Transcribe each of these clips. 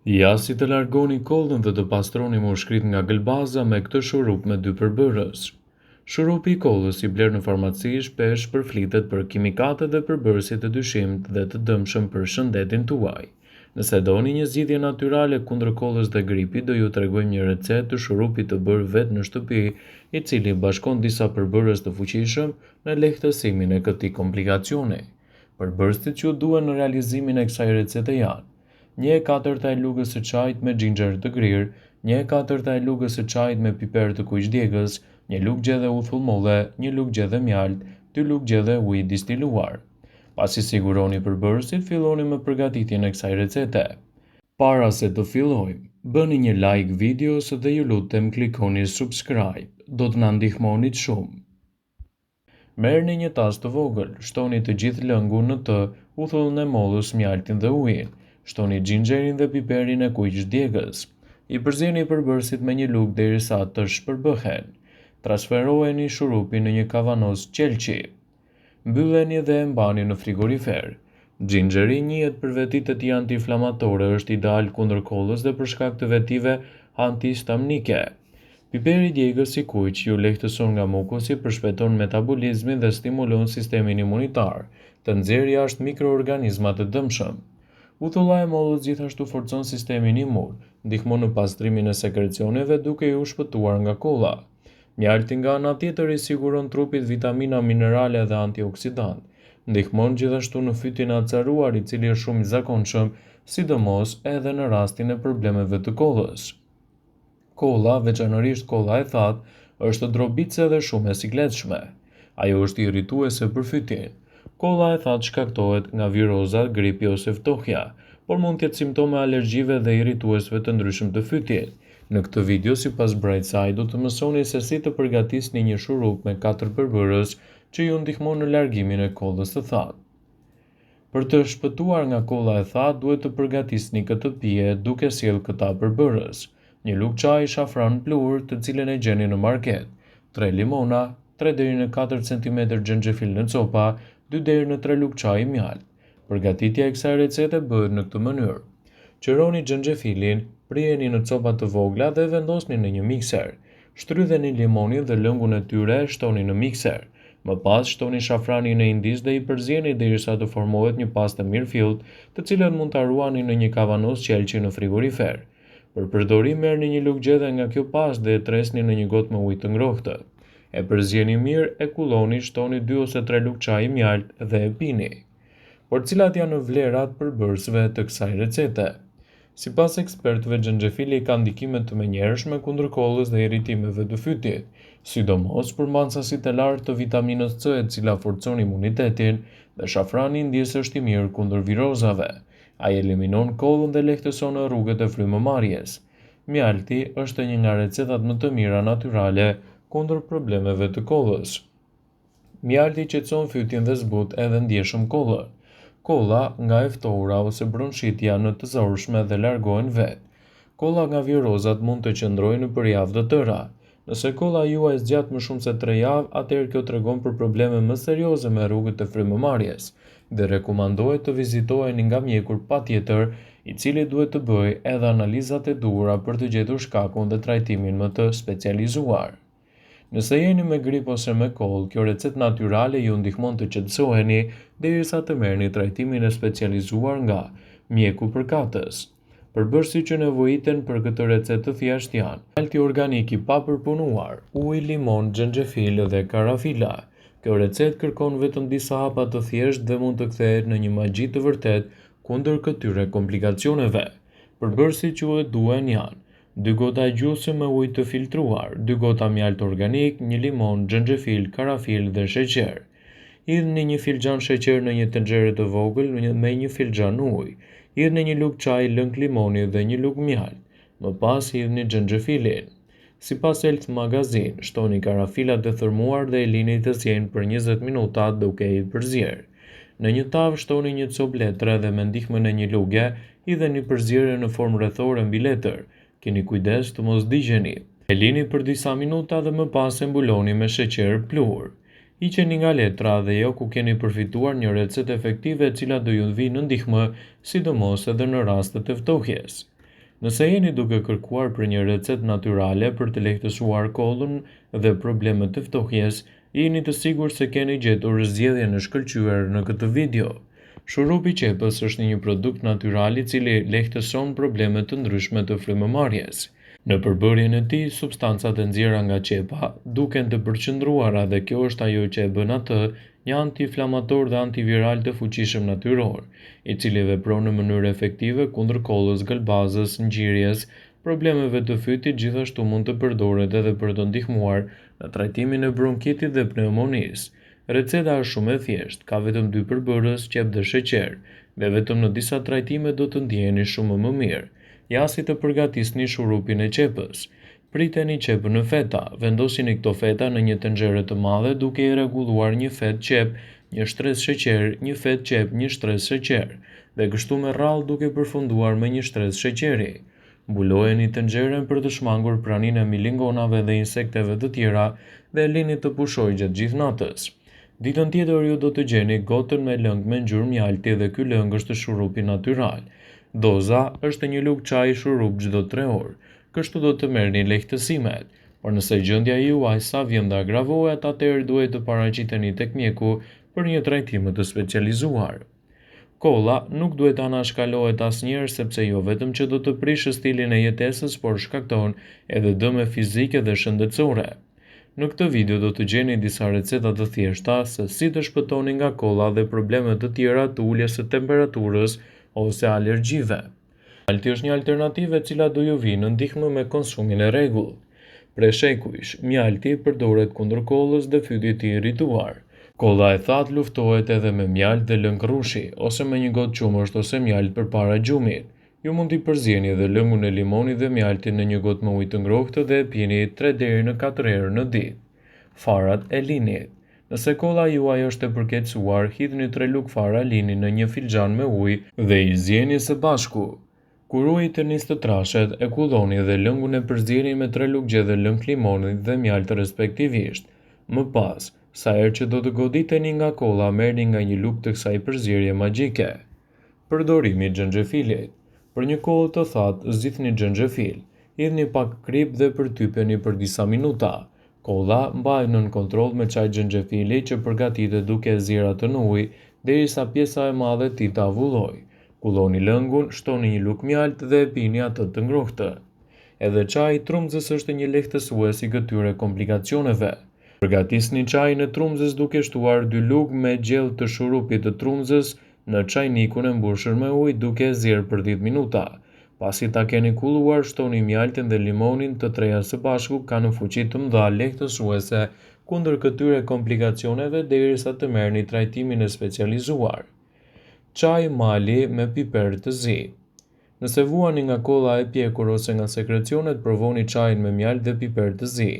Ja si të largoni kollën dhe të pastroni mushkrit nga gëlbaza me këtë shurup me 2 përbërës. Shurupi i kollës i bler në farmaci shpesh përflitet për kimikate dhe përbërësit të dyshimit dhe të dëmshëm për shëndetin tuaj. Nëse doni një zgjidhje natyrale kundër kollës dhe gripit, do ju tregojmë një recetë të shurupit të bërë vetë në shtëpi, i cili bashkon disa përbërës të fuqishëm në lehtësimin e këtij komplikacioni. Përbërësit që duhen në realizimin e kësaj recete janë: 1/4 e lugës së çajit me xhinxher të grirë, 1/4 e lugës së çajit me piper të kuq djegës, 1 lugë gjedhe uthull molle, 1 lugë gjedhe mjalt, 2 lugë gjedhe ujë distiluar. Pasi siguroni përbërësit, filloni me përgatitjen e kësaj recete. Para se të fillojmë, bëni një like videos dhe ju lutem klikoni subscribe, do të na ndihmonit shumë. Merrni një tas të vogël, shtoni të gjithë lëngun në të, uthullin e mollës, mjaltin dhe ujin, shtoni xhinxherin dhe piperin e kuq djegës. I përzieni përbërësit me një lugë derisa të shpërbëhen. Transferojeni shurupin në një kavanos qelçi. Mbylleni dhe e mbani në frigorifer. Xhinxheri njihet për vetitë e tij antiinflamatore, është ideal kundër kollës dhe për shkak të vetive antihistamnike. Piperi djegës i kuq ju lehtëson nga mukusi, përshpejton metabolizmin dhe stimulon sistemin imunitar, të nxjerrë jashtë mikroorganizmat të dëmshëm. Uthulla e mollës gjithashtu forcon sistemin imun, ndihmon në pastrimin e sekrecioneve duke ju shpëtuar nga kolla. Mjalti nga ana tjetër i siguron trupit vitamina, minerale dhe antioksidant. Ndihmon gjithashtu në fytyn e acaruar, i cili është shumë i zakonshëm, sidomos edhe në rastin e problemeve të kollës. Kolla, veçanërisht kolla e thatë, është drobice dhe shumë e sikletshme. Ajo është irrituese për fytyn. Kolla e thatë shkaktohet nga viroza, gripi ose ftohja, por mund të jetë simptome alergjive dhe irrituesve të ndryshëm të fytit. Në këtë video, sipas Brightside, do të mësoni se si të përgatisni një shurup me 4 përbërës që ju ndihmon në largimin e kollës së thatë. Për të shpëtuar nga kolla e thatë, duhet të përgatisni këtë pije duke sjellë këta përbërës: 1 lugë çaj shafran pluhur, të cilën e gjeni në market, 3 limona, 3 deri në 4 cm xhenxhefil në copa, 2 deri në 3 lugë çaj mjalt. Përgatitja e kësaj recete bëhet në këtë mënyrë: qëroni xhenxhefilin, prijeni në copa të vogla dhe vendosni në një mikser. Shtrydheni limonin dhe lëngun e tyre, shtoni në mikser. Më pas shtoni shafranin e indis dhe i përzieni derisa të formohet një pastë mirëfillt, të cilën mund ta ruani në një kavanos qelçi në frigorifer. Për përdorim merrni një lugë gjethe nga kjo pastë dhe e tresni në një gotë me ujë të ngrohtë. E përzieni mirë, e kulloni, shtoni 2 ose 3 lugë çaj mjalt dhe e pini. Por cilat janë vlerat përbërësve të kësaj recete? Sipas ekspertëve, xhenxhefili ka ndikime të menjëhershme kundër kollës dhe irritimeve të fytit, sidomos përmban sasitë e lartë të vitaminës C, e cila forcon imunitetin, dhe shafrani indjes është i mirë kundër virozave. Ai eliminon kollën dhe lehtëson rrugët e frymëmarrjes. Mjalti është një nga recetat më të mira natyrale kundër problemeve të kollës. Mjalti qetëson fytyn dhe zbut edhe ndjeshëm kollën. Kolla nga e ftohura ose bronshitja në të zaurshme dhe largohen vetë. Kolla nga virozat mund të qëndrojnë për javë të tëra. Nëse kolla juaj zgjat më shumë se 3 javë, atëherë kjo tregon për probleme më serioze me rrugët e frymëmarrjes dhe rekomandohet të vizitoheni nga mjekur patjetër, i cili duhet të bëjë edhe analizat e duhura për të gjetur shkakun dhe trajtimin më të specializuar. Nëse jeni me grip ose me kollë, kjo recetë natyrale ju ndihmon të qetësoheni derisa të merrni trajtimin e specializuar nga mjeku përkatës. Përbërësit që nevojiten për këtë recetë të thjeshtë janë: mjalti organik i papërpunuar, ujë, limon, xhenxhefil dhe karafila. Kjo recetë kërkon vetëm disa hapa të thjeshtë dhe mund të kthehet në një magji të vërtetë kundër këtyre komplikacioneve. Përbërësit që duhen janë: 2 gota gjysmë me ujë të filtruar, 2 gota mjalt organik, 1 limon, xhenxhefil, karafil dhe sheqer. Hidhni 1 filxhan sheqer në një tenxhere të vogël me 1 filxhan ujë. Hidhni 1 lugë çaj lëng limoni dhe 1 lugë mjalt. Më pas hidhni xhenxhefilin. Sipas Health Magazine, shtoni karafilat e thërmuar dhe e lini të zjenë për 20 minuta duke i përzier. Në një tavë shtoni 1 copë letre dhe me ndihmën e një luge hidheni përzierjen në formë rrethore mbi letër. Keni kujdes të mos digjeni. E lini për disa minuta dhe më pas e mbuloni me sheqer pluhur. Hiqeni nga letra dhe jo ku keni përfituar një recetë efektive e cila do ju vi në ndihmë, sidomos edhe në rastet e ftohjes. Nëse jeni duke kërkuar për një recetë natyrale për të lehtësuar kollën dhe problemet të ftohjes, jeni të sigurt se keni gjetur zgjedhjen e shkëlqyer në këtë video. Shurupi i qepës është një produkt natyral i cili lehtëson probleme të ndryshme të frymëmarrjes. Në përbërjen e tij, substancat e nxjerra nga qepa duken të përqendruara dhe kjo është ajo që e bën atë një antiinflamator dhe antiviral të fuqishëm natyror, i cili vepron në mënyrë efektive kundër kollës, gëlbazës, ngjyrjes, problemeve të fytit, gjithashtu mund të përdoret edhe për të ndihmuar në trajtimin e bronkitit dhe pneumonisë. Receta është shumë e thjeshtë, ka vetëm 2 përbërës, qepë dhe sheqer, dhe vetëm në disa trajtime do të ndjeheni shumë më mirë. Jasi të përgatisni shurupin e qepës. Priteni qepën në feta, vendosini këto feta në një tenxhere të madhe duke i rregulluar një fetë qep, një shtresë sheqer, një fetë qep, një shtresë sheqer, dhe kështu me radhë duke përfunduar me një shtresë sheqeri. Mbulojeni tenxheren për të shmangur praninë e milingonave dhe insekteve të tjera dhe lini të pushojë gjatë gjithë natës. Ditën tjetër ju do të gjeni gotën me lëng me ngjyrë mjalti dhe ky lëng është shurupi natyral. Doza është një lugë çaji shurup çdo 3 orë. Kështu do të merrni lehtësimet, por nëse gjendja juaj sa vjen të agravohet, atëherë duhet të paraqiteni tek mjeku për një trajtim të specializuar. Kolla nuk duhet anashkalohet asnjëherë sepse jo vetëm që do të prishë stilin e jetesës, por shkakton edhe dëme fizike dhe shëndetësore. Në këtë video do të gjeni disa receta të thjeshta se si të shpëtoni nga kolla dhe problemet të tjera të uljes së temperaturës ose alergjive. Mjalti është një alternativë e cila do ju vi në ndihmë me konsumin e rregullt. Preshekuish, mjalti përdoret kundër kollës dhe fytit të irrituar. Kolla e thatë luftohet edhe me mjalt dhe lëng rrushi, ose me një gotë qumësht ose mjalt përpara gjumit. Ju mund t'i përzjeni edhe lëngun e limonit dhe mjaltin në një gotë me ujë të ngrohtë dhe e pini 3 deri në 4 herë në ditë. Farat e linit. Nëse kolla juaj është e përkeqësuar, hidhni 3 lugë fara lini në një filxhan me ujë dhe i zjeni së bashku. Kur uji të nisë të trashet, e kulloni dhe lëngun e përzjeni me 3 lugë gjedhë lëng limonit dhe mjalt respektivisht. Më pas, sa herë që do të goditeni nga kolla, merrni nga një lugë të kësaj përzierje magjike. Përdorimi i xhenxhefilit. Për një kollë të thatë, zgjidhni xhenxhefil. Hidhni pak krip dhe përtypeni për disa minuta. Kolla mbahet nën kontroll me çaj xhenxhefili që përgatitet duke e zjerë atë në ujë derisa pjesa e madhe e tij të avullojë. Kulloni lëngun, shtoni një lugë mjalt dhe e pini atë të ngrohtë. Edhe çaji i trumzës është një lehtësues i këtyre komplikacioneve. Përgatisni çajin e trumzës duke shtuar 2 lugë me gjellë të shurupit të trumzës në çajnikun e mbushur me ujë duke e zjerë për 10 minuta. Pasi ta keni kulluar, shtoni mjaltin dhe limonin, të treja së bashku kanë fuqi të mëdha lehtësuese kundër këtyre komplikacioneve derisa të merrni trajtimin e specializuar. Çaj mali me piper të zi. Nëse vuani nga kolla e pjekur ose nga sekrecionet, provoni çajin me mjalt dhe piper të zi.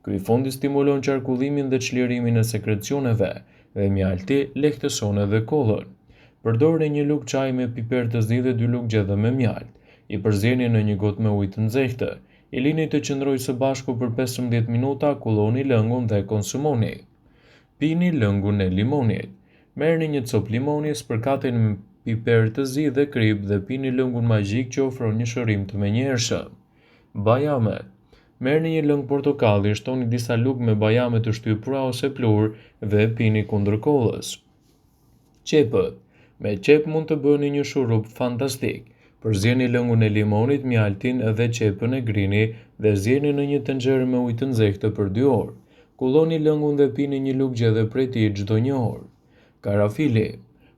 Ky fondi stimulon qarkullimin dhe çlirimin e sekrecioneve dhe mjalti lehtëson edhe kollën. Përdorni një lugë çaji me piper të zi dhe 2 lugë gjedhë me mjalt. I përzjeni në një gotë me ujë të nxehtë. I lini të qëndrojë së bashku për 15 minuta, kulloni lëngun dhe konsumoni. Pini lëngun e limonit. Merrni një copë limoni, spërkateni me piper të zi dhe krip dhe pini lëngun magjik që ofron një shërim të menjëhershëm. Bajamet. Merrni një lëng portokalli, shtoni disa lugë me bajame të shtypura ose plur dhe pini kundër kollës. Qepët. Me qep mund të bëni një shurup fantastik. Përzjeni lëngun e limonit, mjaltin dhe qepën e grini dhe zjeni në një tenxhere me ujë të nxehtë për 2 orë. Kulloni lëngun dhe pini një lugë gjedhë prej tij çdo 1 orë. Karafili.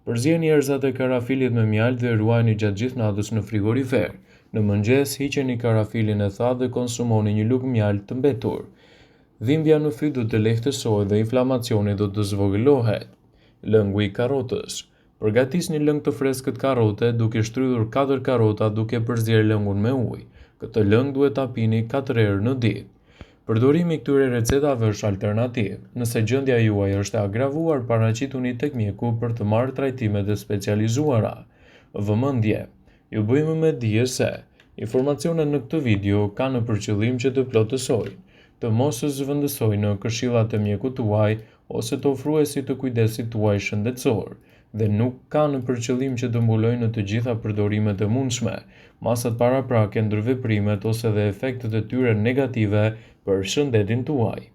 Përzjeni erëzat e karafilit me mjalt dhe ruajini gjatë gjithë natës në frigorifer. Në mëngjes hiqeni karafilin e thatë dhe konsumoni një lugë mjalt të mbetur. Dhimbja në fyt do të lehtësohet dhe inflamacioni do të zvogëlohet. Lëngu i karrotës. Përgatisni lëng të freskët karrote duke shtrydhur 4 karrota duke përzierë lëngun me ujë. Këtë lëng duhet ta pini 4 herë në ditë. Përdorimi i këtyre recetave është alternativë. Nëse gjendja juaj është e agravuar, paraqituni tek mjeku për të marrë trajtimet e specializuara. Vëmendje. Ju bëjmë me dije se informacionet në këtë video kanë për qëllim që të plotësojnë, të mos zëvendësojnë në këshillat e mjekut tuaj ose të ofruesit të kujdesit tuaj shëndetësor. dhe nuk kanë për qëllim që të mbulojnë në të gjitha përdorimet e mundshme, masat paraprake, ndërveprimet ose dhe efektet e tyre negative për shëndetin tuaj.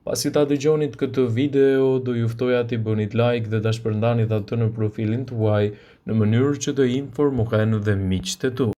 Pasi ta dëgjonit këtë video, do ju ftoja t'i bënit like dhe ta shpërndanit atë në profilin tuaj në mënyrë që të informohen dhe miqtë e tu.